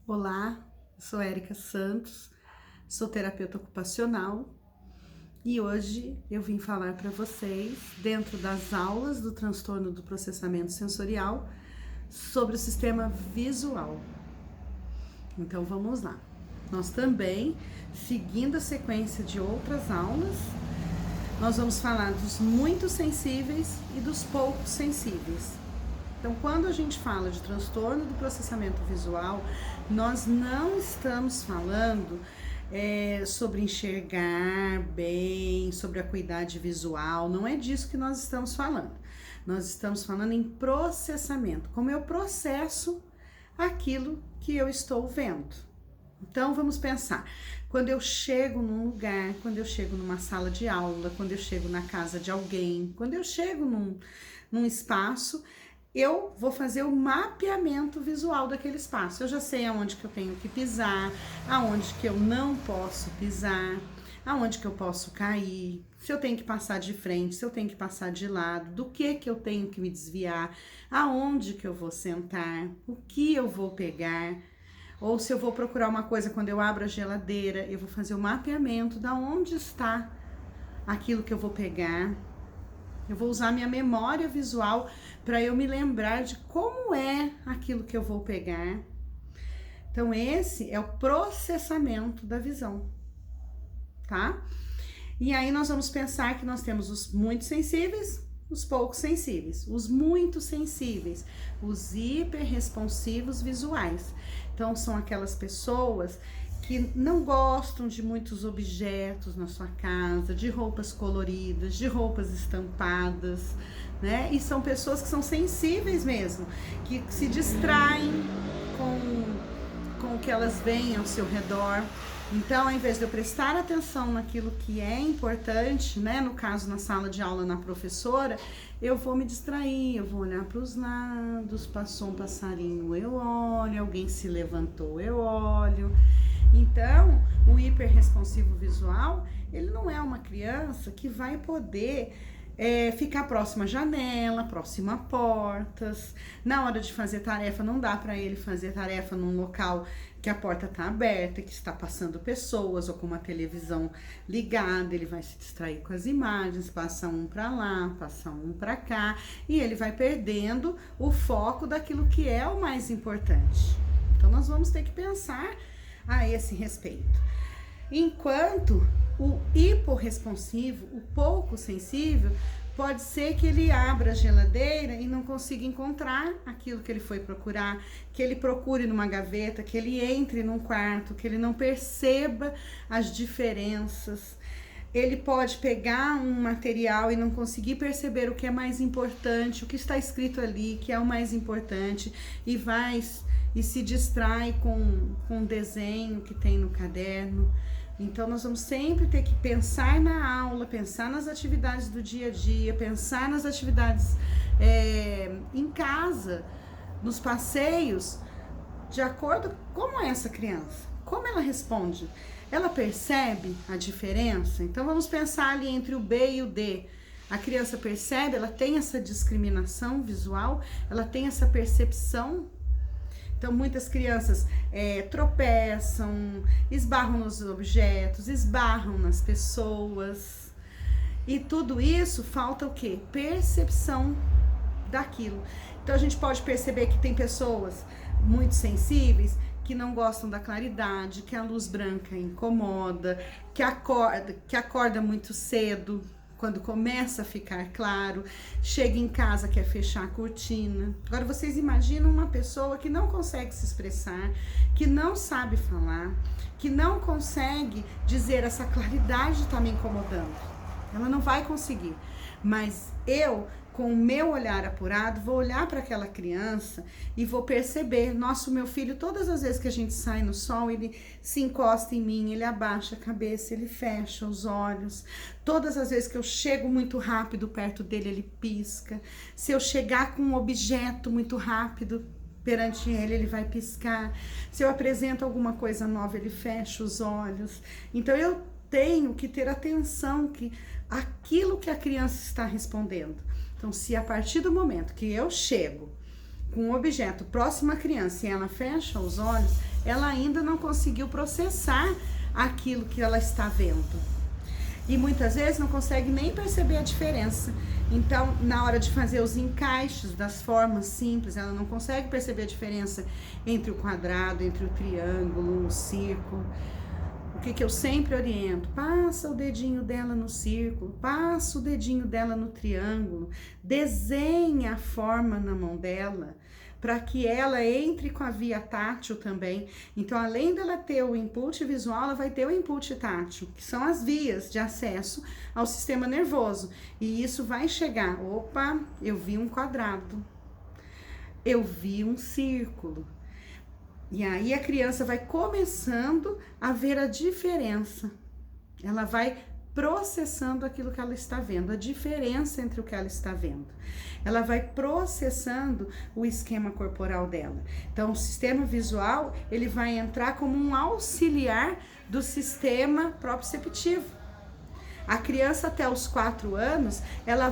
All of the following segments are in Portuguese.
Olá, eu sou Érica Santos, sou terapeuta ocupacional e hoje eu vim falar para vocês, dentro das aulas do transtorno do processamento sensorial, sobre o sistema visual. Então vamos lá. Nós também, seguindo a sequência de outras aulas, nós vamos falar dos muito sensíveis e dos pouco sensíveis. Então, quando a gente fala de transtorno do processamento visual, nós não estamos falando sobre enxergar bem, sobre acuidade visual, não é disso que nós estamos falando. Nós estamos falando em processamento, como eu processo aquilo que eu estou vendo. Então, vamos pensar, quando eu chego num lugar, quando eu chego numa sala de aula, quando eu chego na casa de alguém, quando eu chego num espaço, eu vou fazer o mapeamento visual daquele espaço. Eu já sei aonde que eu tenho que pisar, aonde que eu não posso pisar, aonde que eu posso cair, se eu tenho que passar de frente, se eu tenho que passar de lado, do que eu tenho que me desviar, aonde que eu vou sentar, o que eu vou pegar, ou se eu vou procurar uma coisa quando eu abro a geladeira, eu vou fazer o mapeamento da onde está aquilo que eu vou pegar. Eu vou usar minha memória visual para eu me lembrar de como é aquilo que eu vou pegar. Então, esse é o processamento da visão, tá? E aí nós vamos pensar que nós temos os muito sensíveis, os pouco sensíveis. Os muito sensíveis, os hiperresponsivos visuais. Então, são aquelas pessoas que não gostam de muitos objetos na sua casa, de roupas coloridas, de roupas estampadas, né? E são pessoas que são sensíveis mesmo, que se distraem com o que elas veem ao seu redor. Então, ao invés de eu prestar atenção naquilo que é importante, né? No caso, na sala de aula, na professora, eu vou me distrair, eu vou olhar para os lados, passou um passarinho, eu olho, alguém se levantou, eu olho. Então, o hiperresponsivo visual, ele não é uma criança que vai poder ficar próxima à janela, próxima a portas. Na hora de fazer tarefa, não dá para ele fazer tarefa num local que a porta está aberta, que está passando pessoas ou com uma televisão ligada. Ele vai se distrair com as imagens, passa um para lá, passa um para cá, e ele vai perdendo o foco daquilo que é o mais importante. Então, nós vamos ter que pensar a esse respeito. Enquanto o hiporresponsivo, o pouco sensível, pode ser que ele abra a geladeira e não consiga encontrar aquilo que ele foi procurar, que ele procure numa gaveta, que ele entre num quarto, que ele não perceba as diferenças. Ele pode pegar um material e não conseguir perceber o que é mais importante, o que está escrito ali, que é o mais importante, e se distrai com o desenho que tem no caderno. Então, nós vamos sempre ter que pensar na aula, pensar nas atividades do dia a dia, pensar nas atividades em casa, nos passeios, de acordo com como é essa criança, como ela responde. Ela percebe a diferença? Então, vamos pensar ali entre o B e o D. A criança percebe, ela tem essa discriminação visual, ela tem essa percepção. Então, muitas crianças tropeçam, esbarram nos objetos, esbarram nas pessoas. E tudo isso, falta o quê? Percepção daquilo. Então, a gente pode perceber que tem pessoas muito sensíveis que não gostam da claridade, que a luz branca incomoda, que acorda muito cedo, quando começa a ficar claro, chega em casa, quer fechar a cortina. Agora, vocês imaginam uma pessoa que não consegue se expressar, que não sabe falar, que não consegue dizer essa claridade está me incomodando. Ela não vai conseguir. Mas eu, com o meu olhar apurado, vou olhar para aquela criança e vou perceber, nossa, o meu filho, todas as vezes que a gente sai no sol, ele se encosta em mim, ele abaixa a cabeça, ele fecha os olhos. Todas as vezes que eu chego muito rápido perto dele, ele pisca. Se eu chegar com um objeto muito rápido perante ele, ele vai piscar. Se eu apresento alguma coisa nova, ele fecha os olhos. Então, eu tenho que ter atenção que aquilo que a criança está respondendo. Então, se a partir do momento que eu chego com um objeto próximo à criança e ela fecha os olhos, ela ainda não conseguiu processar aquilo que ela está vendo. E muitas vezes não consegue nem perceber a diferença. Então, na hora de fazer os encaixes das formas simples, ela não consegue perceber a diferença entre o quadrado, entre o triângulo, o círculo. O que eu sempre oriento? Passa o dedinho dela no círculo, passa o dedinho dela no triângulo, desenha a forma na mão dela, para que ela entre com a via tátil também. Então, além dela ter o input visual, ela vai ter o input tátil, que são as vias de acesso ao sistema nervoso. E isso vai chegar, opa, eu vi um quadrado, eu vi um círculo. E aí a criança vai começando a ver a diferença. Ela vai processando aquilo que ela está vendo, a diferença entre o que ela está vendo. Ela vai processando o esquema corporal dela. Então, o sistema visual, ele vai entrar como um auxiliar do sistema proprioceptivo. A criança até os 4 anos, ela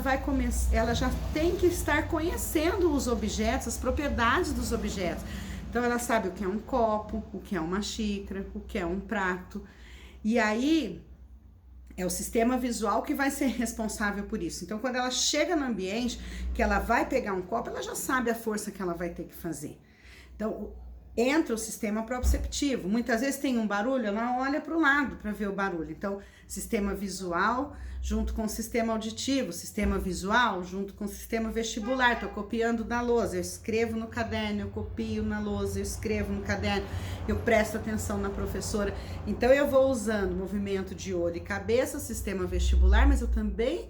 já tem que estar conhecendo os objetos, as propriedades dos objetos. Então, ela sabe o que é um copo, o que é uma xícara, o que é um prato. E aí, é o sistema visual que vai ser responsável por isso. Então, quando ela chega no ambiente, que ela vai pegar um copo, ela já sabe a força que ela vai ter que fazer. Então, entra o sistema proprioceptivo. Muitas vezes tem um barulho, ela olha para o lado para ver o barulho. Então, sistema visual junto com o sistema auditivo, sistema visual junto com o sistema vestibular. Estou copiando na lousa, eu escrevo no caderno, eu copio na lousa, eu escrevo no caderno, eu presto atenção na professora. Então, eu vou usando movimento de olho e cabeça, sistema vestibular, mas eu também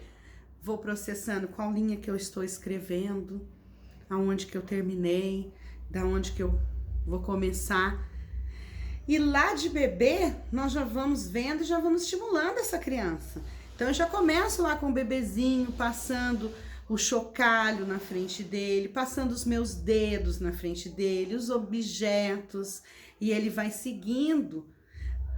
vou processando qual linha que eu estou escrevendo, aonde que eu terminei, da onde que eu vou começar. E lá de bebê, nós já vamos vendo e já vamos estimulando essa criança. Então, eu já começo lá com o bebezinho, passando o chocalho na frente dele, passando os meus dedos na frente dele, os objetos, e ele vai seguindo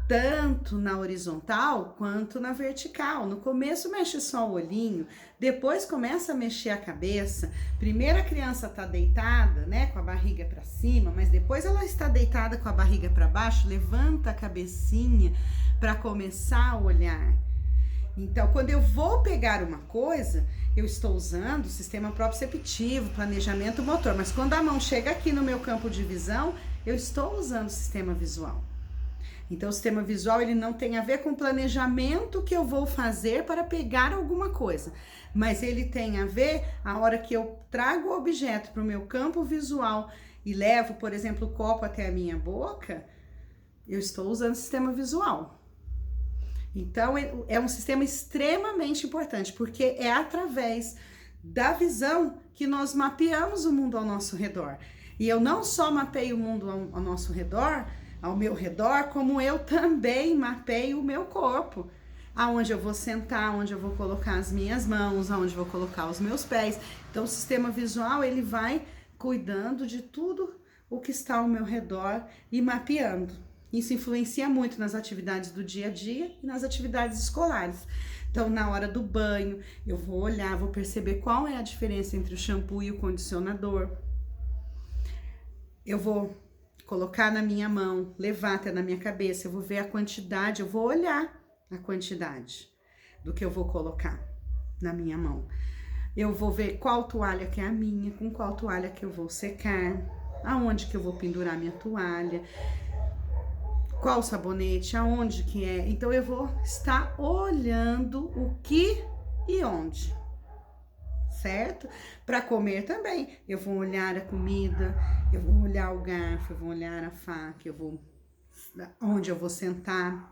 tanto na horizontal quanto na vertical. No começo mexe só o olhinho, depois começa a mexer a cabeça. Primeiro a criança está deitada, né, com a barriga para cima, mas depois ela está deitada com a barriga para baixo, levanta a cabecinha para começar a olhar. Então, quando eu vou pegar uma coisa, eu estou usando o sistema proprioceptivo, planejamento motor, mas quando a mão chega aqui no meu campo de visão, eu estou usando o sistema visual. Então, o sistema visual, ele não tem a ver com o planejamento que eu vou fazer para pegar alguma coisa, mas ele tem a ver a hora que eu trago o objeto para o meu campo visual e levo, por exemplo, o copo até a minha boca, eu estou usando o sistema visual. Então, é um sistema extremamente importante, porque é através da visão que nós mapeamos o mundo ao nosso redor. E eu não só mapeio o mundo ao nosso redor, ao meu redor, como eu também mapeio o meu corpo. Aonde eu vou sentar, onde eu vou colocar as minhas mãos, aonde eu vou colocar os meus pés. Então, o sistema visual, ele vai cuidando de tudo o que está ao meu redor e mapeando. Isso influencia muito nas atividades do dia a dia e nas atividades escolares. Então, na hora do banho, eu vou olhar, vou perceber qual é a diferença entre o shampoo e o condicionador. Eu vou colocar na minha mão, levar até na minha cabeça, eu vou ver a quantidade, eu vou olhar a quantidade do que eu vou colocar na minha mão. Eu vou ver qual toalha que é a minha, com qual toalha que eu vou secar, aonde que eu vou pendurar minha toalha, qual sabonete, aonde que é. Então, eu vou estar olhando o que e onde, certo? Para comer também, eu vou olhar a comida, eu vou olhar o garfo, eu vou olhar a faca, eu vou onde eu vou sentar,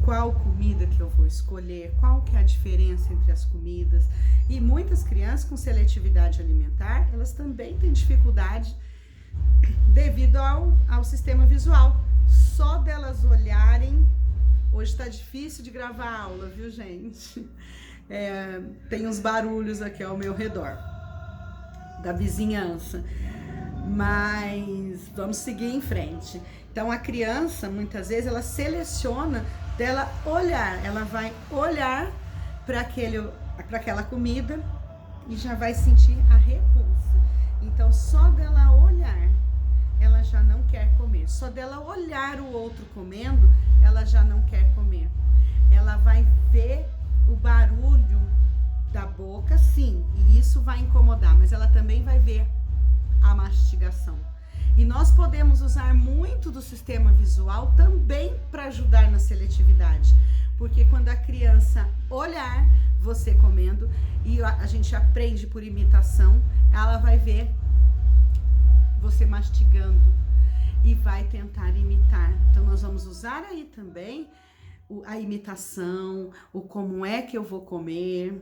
qual comida que eu vou escolher, qual que é a diferença entre as comidas. E muitas crianças com seletividade alimentar, elas também têm dificuldade devido ao sistema visual. Só delas olharem, hoje tá difícil de gravar a aula, viu, gente? Tem uns barulhos aqui ao meu redor, da vizinhança, mas vamos seguir em frente. Então, a criança, muitas vezes, ela seleciona dela olhar, ela vai olhar para aquela comida e já vai sentir a repulsa. Então, só dela olhar, ela já não quer comer. Só dela olhar o outro comendo, ela já não quer comer. Ela vai ver o barulho da boca, sim, e isso vai incomodar, mas ela também vai ver a mastigação. E nós podemos usar muito do sistema visual também para ajudar na seletividade, porque quando a criança olhar você comendo, e a gente aprende por imitação, ela vai ver você mastigando e vai tentar imitar. Então nós vamos usar aí também a imitação, o como é que eu vou comer,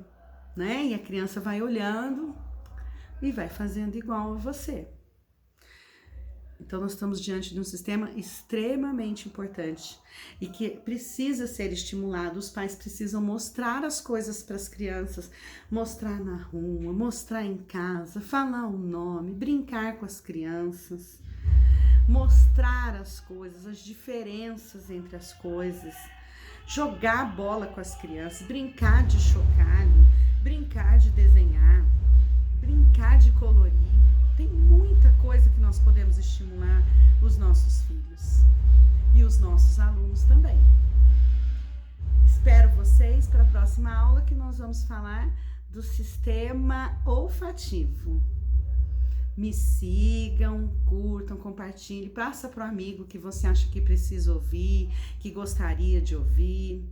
né? E a criança vai olhando e vai fazendo igual a você. Então nós estamos diante de um sistema extremamente importante e que precisa ser estimulado. Os pais precisam mostrar as coisas para as crianças, mostrar na rua, mostrar em casa, falar o nome, brincar com as crianças, mostrar as coisas, as diferenças entre as coisas, jogar bola com as crianças, brincar de chocalho, brincar de desenhar, brincar de colorir. Tem muita coisa que nós podemos estimular os nossos filhos e os nossos alunos também. Espero vocês para a próxima aula, que nós vamos falar do sistema olfativo. Me sigam, curtam, compartilhem, passa para o amigo que você acha que precisa ouvir, que gostaria de ouvir.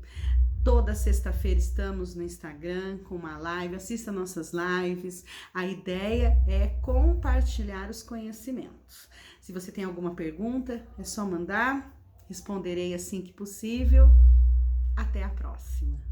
Toda sexta-feira estamos no Instagram com uma live, assista nossas lives. A ideia é compartilhar os conhecimentos. Se você tem alguma pergunta, é só mandar, responderei assim que possível. Até a próxima.